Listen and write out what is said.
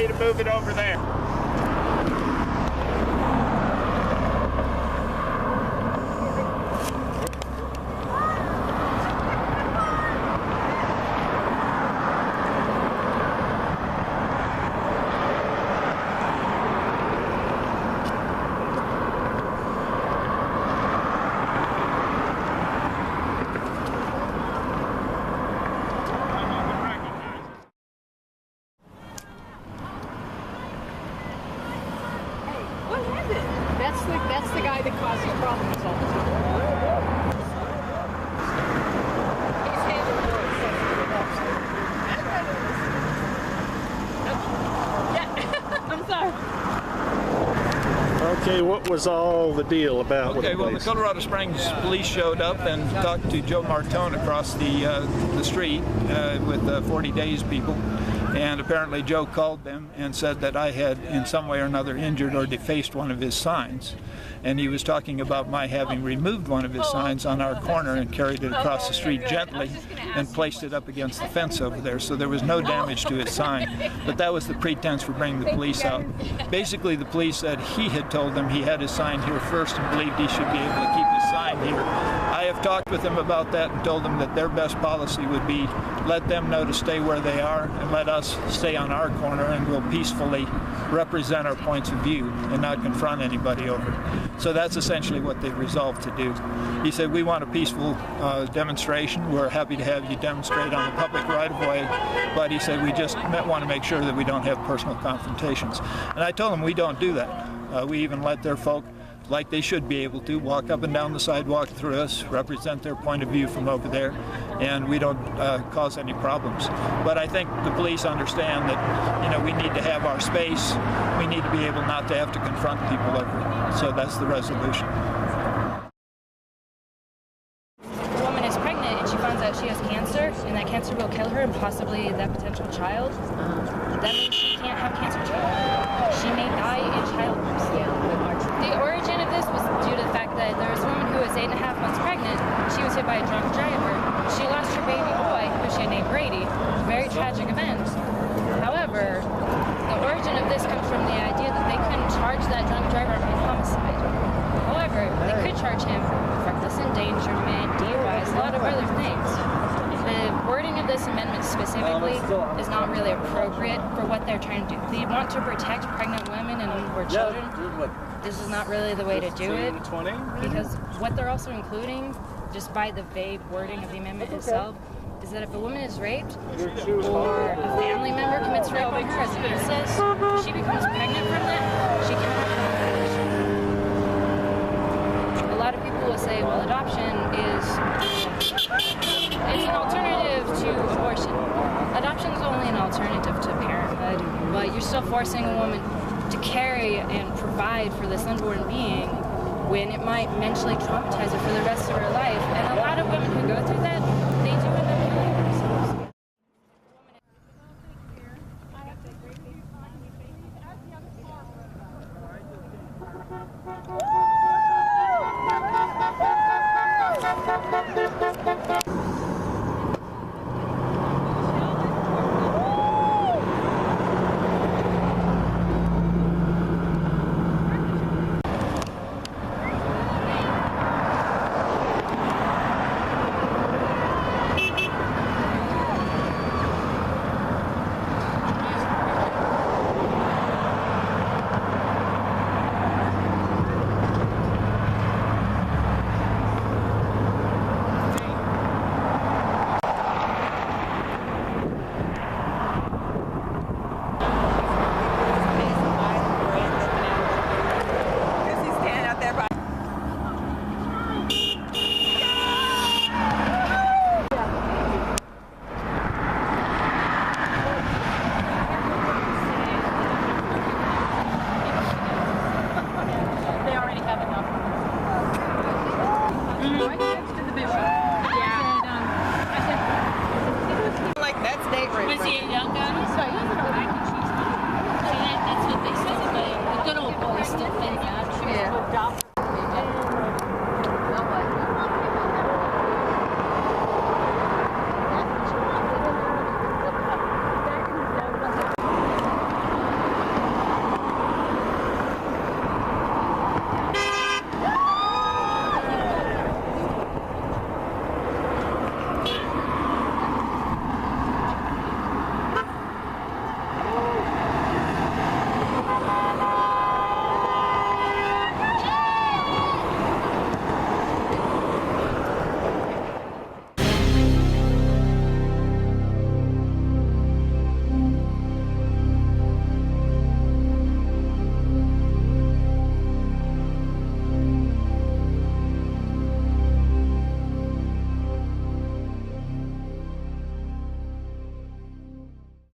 me to move it over there. That's the guy that causes problems all the time. He's handling yeah, I'm sorry. Okay, what was all the deal about? Okay, well, the Colorado Springs police showed up and talked to Joe Martone across the street with 40 Days people. And apparently Joe called them and said that I had in some way or another injured or defaced one of his signs. And he was talking about my having removed one of his signs on our corner and carried it across the street gently and placed it up against the fence over there. So there was no damage to his sign. But that was the pretense for bringing the police out. Basically, the police said he had told them he had his sign here first and believed he should be able to keep his sign here. I have talked with them about that and told them that their best policy would be let them know to stay where they are and let us stay on our corner, and we'll peacefully represent our points of view and not confront anybody over it. So that's essentially what they've resolved to do. He said, we want a peaceful demonstration. We're happy to have you demonstrate on the public right-of-way, but he said we just want to make sure that we don't have personal confrontations. And I told him we don't do that. We even let their folk, like they should be able to, walk up and down the sidewalk through us, represent their point of view from over there, and we don't cause any problems. But I think the police understand that, you know, we need to have our space. We need to be able not to have to confront people over it. So that's the resolution. The woman is pregnant and she finds out she has cancer, and that cancer will kill her and possibly that potential child. That means she can't have cancer child. She may die in childbirth. The origin of this was due to the fact that there was a woman who was 8.5 months pregnant. She was hit by a drunk driver. She lost her baby boy, who she had named Brady. Very tragic event. However, the origin of this comes from the idea that they couldn't charge that drunk driver for homicide. However, they could charge him for reckless endangerment, DUIs, a lot of other things. The wording of this amendment specifically is not really appropriate for what they're trying to do. They want to protect pregnant women and or children. This is not really the way to do it, because what they're also including, just by the vague wording of the amendment itself, is that if a woman is raped or a family member commits rape on her as an incest, she becomes pregnant from that, she cannot have an abortion. A lot of people will say, well, adoption is it's an alternative to abortion. Adoption is only an alternative to parenthood, but you're still forcing a woman to carry and provide for this unborn being when it might mentally traumatize her for the rest of her life. And a lot of women who go through that, they do end up killing themselves. They already have enough.